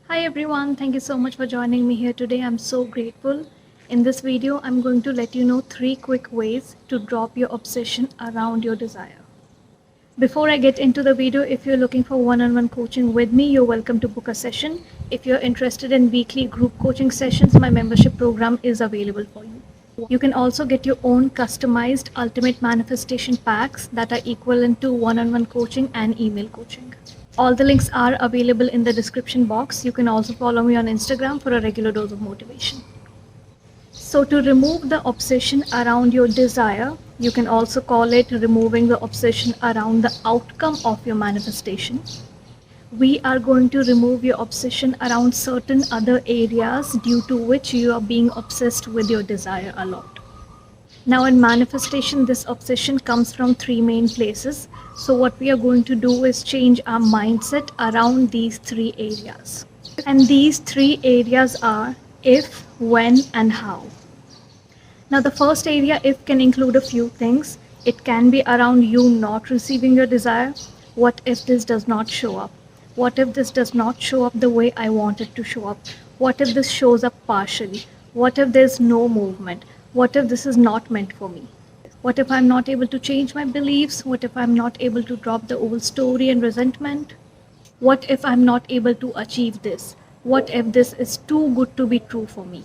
Hi everyone, thank you so much for joining me here today. I'm so grateful. In this video, I'm going to let you know 3 quick ways to drop your obsession around your desire. Before I get into the video, if you're looking for one-on-one coaching with me, you're welcome to book a session. If you're interested in weekly group coaching sessions, my membership program is available for you. You can also get your own customized ultimate manifestation packs that are equivalent to one-on-one coaching and email coaching. All the links are available in the description box. You can also follow me on Instagram for a regular dose of motivation. So to remove the obsession around your desire, you can also call it removing the obsession around the outcome of your manifestation. We are going to remove your obsession around certain other areas due to which you are being obsessed with your desire a lot. Now in manifestation, this obsession comes from 3 main places. So what we are going to do is change our mindset around these 3 areas. And these 3 areas are if, when, and how. Now the first area, if, can include a few things. It can be around you not receiving your desire. What if this does not show up? What if this does not show up the way I want it to show up? What if this shows up partially? What if there's no movement? What if this is not meant for me? What if I'm not able to change my beliefs? What if I'm not able to drop the old story and resentment? What if I'm not able to achieve this? What if this is too good to be true for me?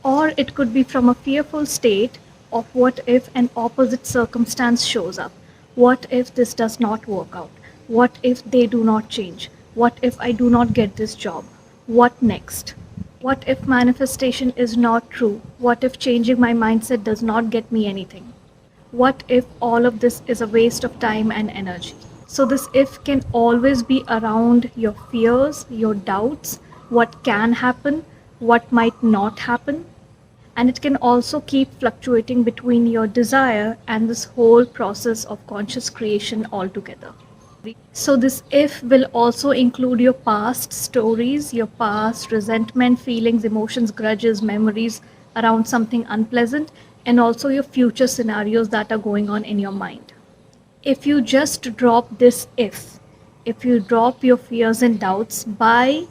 Or it could be from a fearful state of what if an opposite circumstance shows up? What if this does not work out? What if they do not change? What if I do not get this job? What next? What if manifestation is not true? What if changing my mindset does not get me anything? What if all of this is a waste of time and energy? So this if can always be around your fears, your doubts, what can happen, what might not happen. And it can also keep fluctuating between your desire and this whole process of conscious creation altogether. So this if will also include your past stories, your past resentment, feelings, emotions, grudges, memories around something unpleasant, and also your future scenarios that are going on in your mind. If you just drop this if you drop your fears and doubts by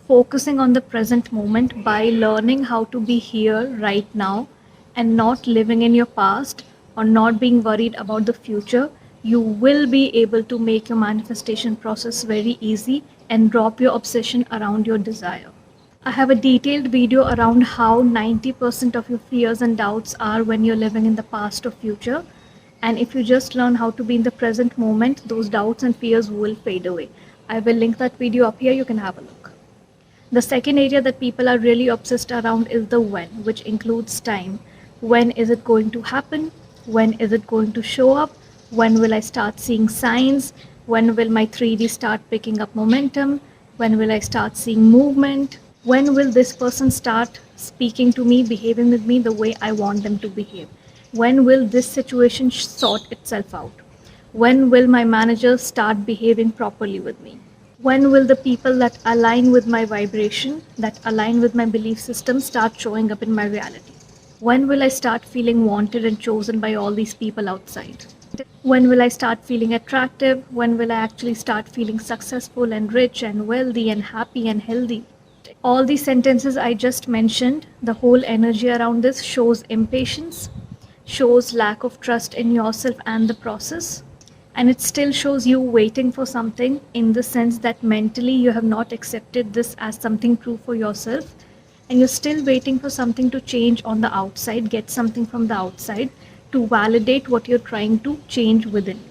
focusing on the present moment, by learning how to be here right now and not living in your past or not being worried about the future, you will be able to make your manifestation process very easy and drop your obsession around your desire. I have a detailed video around how 90% of your fears and doubts are when you're living in the past or future. And if you just learn how to be in the present moment, those doubts and fears will fade away. I will link that video up here, you can have a look. The second area that people are really obsessed around is the when, which includes time. When is it going to happen? When is it going to show up? When will I start seeing signs? When will my 3D start picking up momentum? When will I start seeing movement? When will this person start speaking to me, behaving with me the way I want them to behave? When will this situation sort itself out? When will my manager start behaving properly with me? When will the people that align with my vibration, that align with my belief system start showing up in my reality? When will I start feeling wanted and chosen by all these people outside? When will I start feeling attractive? When will I actually start feeling successful and rich and wealthy and happy and healthy? All these sentences I just mentioned, the whole energy around this shows impatience, shows lack of trust in yourself and the process. And it still shows you waiting for something in the sense that mentally you have not accepted this as something true for yourself. And you're still waiting for something to change on the outside, get something from the outside to validate what you're trying to change within you.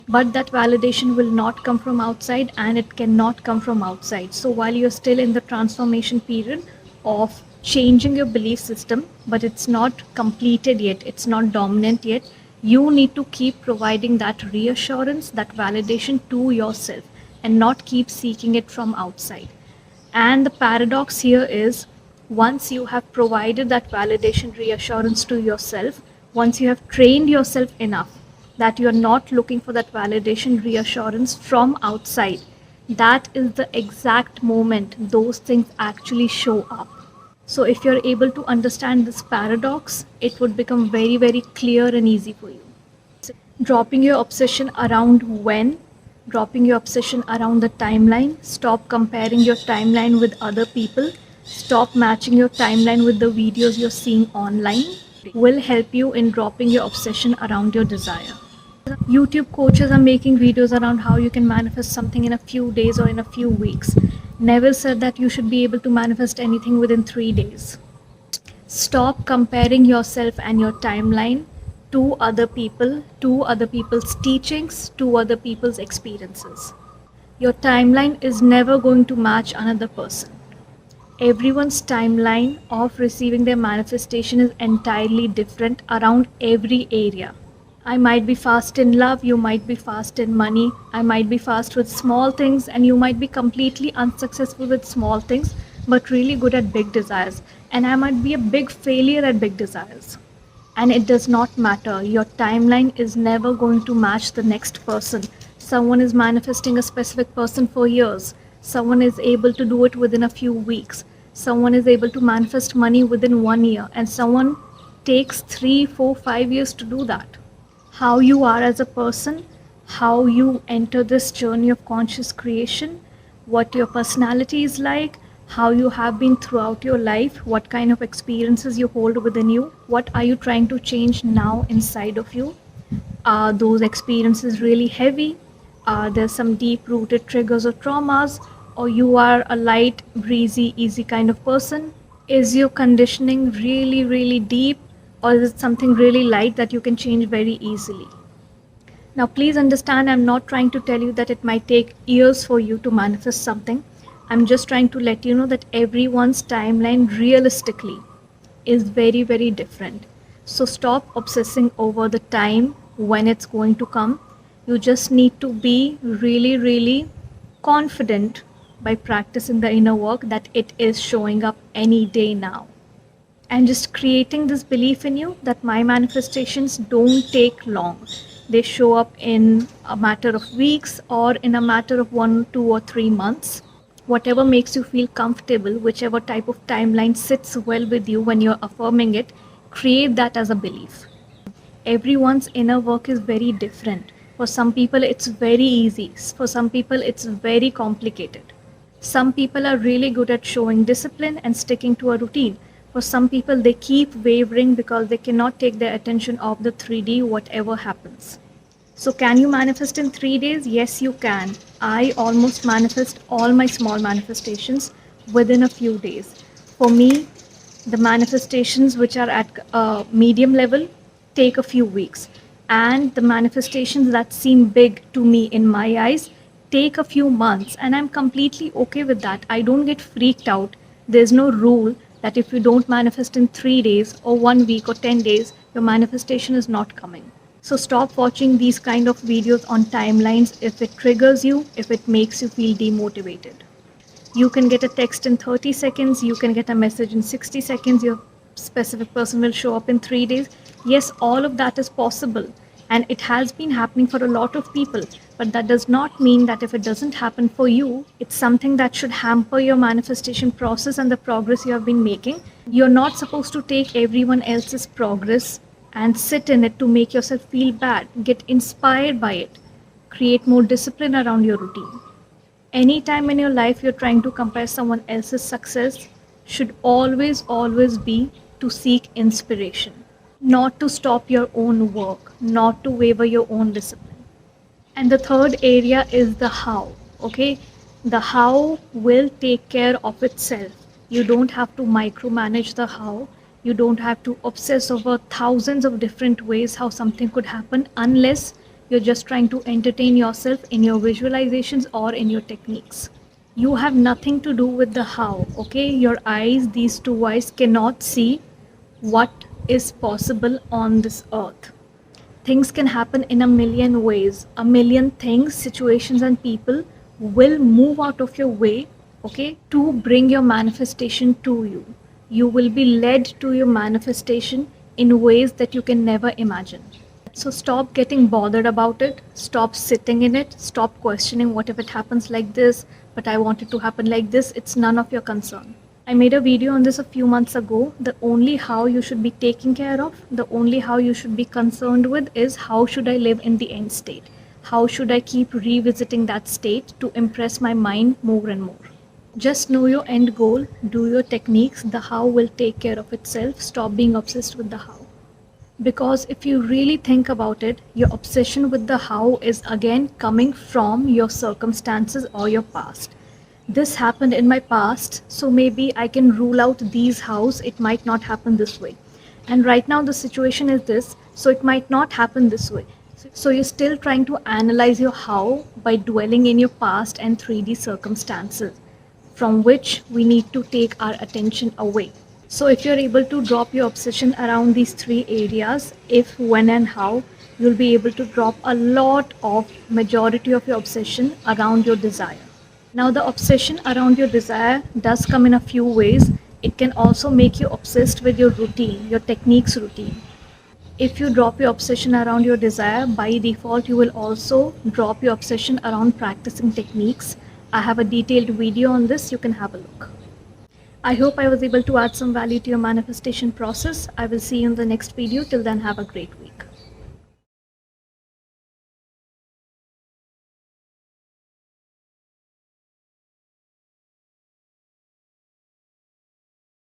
But that validation will not come from outside and it cannot come from outside. So while you're still in the transformation period of changing your belief system, but it's not completed yet, it's not dominant yet, you need to keep providing that reassurance, that validation to yourself and not keep seeking it from outside. And the paradox here is once you have provided that validation, reassurance to yourself, once you have trained yourself enough that you're not looking for that validation, reassurance from outside, that is the exact moment those things actually show up. So if you're able to understand this paradox, it would become very, very clear and easy for you. Dropping your obsession around when Dropping your obsession around the timeline. Stop comparing your timeline with other people. Stop matching your timeline with the videos you're seeing online. Will help you in dropping your obsession around your desire. YouTube coaches are making videos around how you can manifest something in a few days or in a few weeks. Never said that you should be able to manifest anything within 3 days. Stop comparing yourself and your timeline to other people, to other people's teachings, to other people's experiences. Your timeline is never going to match another person. Everyone's timeline of receiving their manifestation is entirely different around every area. I might be fast in love, you might be fast in money, I might be fast with small things, and you might be completely unsuccessful with small things, but really good at big desires. And I might be a big failure at big desires. And it does not matter. Your timeline is never going to match the next person. Someone is manifesting a specific person for years. Someone is able to do it within a few weeks. Someone is able to manifest money within 1 year, and someone takes 3, 4, 5 years to do that. How you are as a person, how you enter this journey of conscious creation, what your personality is like, how you have been throughout your life, what kind of experiences you hold within you, what are you trying to change now inside of you. Are those experiences really heavy? Are there some deep-rooted triggers or traumas? Or you are a light, breezy, easy kind of person? Is your conditioning really, really deep? Or is it something really light that you can change very easily? Now, please understand, I'm not trying to tell you that it might take years for you to manifest something. I'm just trying to let you know that everyone's timeline realistically is very, very different. So stop obsessing over the time when it's going to come. You just need to be really, really confident by practicing the inner work that it is showing up any day now. And just creating this belief in you that my manifestations don't take long. They show up in a matter of weeks or in a matter of 1, 2, or 3 months. Whatever makes you feel comfortable, whichever type of timeline sits well with you when you're affirming it, create that as a belief. Everyone's inner work is very different. For some people, it's very easy. For some people, it's very complicated. Some people are really good at showing discipline and sticking to a routine. For some people, they keep wavering because they cannot take their attention off the 3D, whatever happens. So can you manifest in 3 days? Yes, you can. I almost manifest all my small manifestations within a few days. For me, the manifestations which are at a medium level take a few weeks. And the manifestations that seem big to me in my eyes take a few months. And I'm completely okay with that. I don't get freaked out. There's no rule that if you don't manifest in 3 days or 1 week or 10 days, your manifestation is not coming. So stop watching these kind of videos on timelines if it triggers you, if it makes you feel demotivated. You can get a text in 30 seconds, you can get a message in 60 seconds, your specific person will show up in 3 days. Yes, all of that is possible, and it has been happening for a lot of people, but that does not mean that if it doesn't happen for you, it's something that should hamper your manifestation process and the progress you have been making. You're not supposed to take everyone else's progress and sit in it to make yourself feel bad. Get inspired by it. Create more discipline around your routine. Anytime in your life you're trying to compare someone else's success, should always be to seek inspiration. Not to stop your own work, not to waver your own discipline. And the third area is the how, okay? The how will take care of itself. You don't have to micromanage the how. You don't have to obsess over thousands of different ways how something could happen unless you're just trying to entertain yourself in your visualizations or in your techniques. You have nothing to do with the how, okay? Your eyes, these two eyes, cannot see what is possible on this earth. Things can happen in a million ways. A million things, situations, and people will move out of your way, okay, to bring your manifestation to you. You will be led to your manifestation in ways that you can never imagine. So stop getting bothered about it. Stop sitting in it. Stop questioning what if it happens like this, but I want it to happen like this. It's none of your concern. I made a video on this a few months ago. The only how you should be taking care of, the only how you should be concerned with is how should I live in the end state? How should I keep revisiting that state to impress my mind more and more? Just know your end goal, do your techniques, the how will take care of itself. Stop being obsessed with the how. Because if you really think about it, your obsession with the how is again coming from your circumstances or your past. This happened in my past, so maybe I can rule out these hows, it might not happen this way. And right now the situation is this, so it might not happen this way. So you're still trying to analyze your how by dwelling in your past and 3D circumstances, from which we need to take our attention away. So if you're able to drop your obsession around these three areas, if, when and how, you'll be able to drop a lot of majority of your obsession around your desire. Now the obsession around your desire does come in a few ways. It can also make you obsessed with your routine, your techniques routine. If you drop your obsession around your desire, by default you will also drop your obsession around practicing techniques. I have a detailed video on this, you can have a look. I hope I was able to add some value to your manifestation process. I will see you in the next video. Till then, have a great one.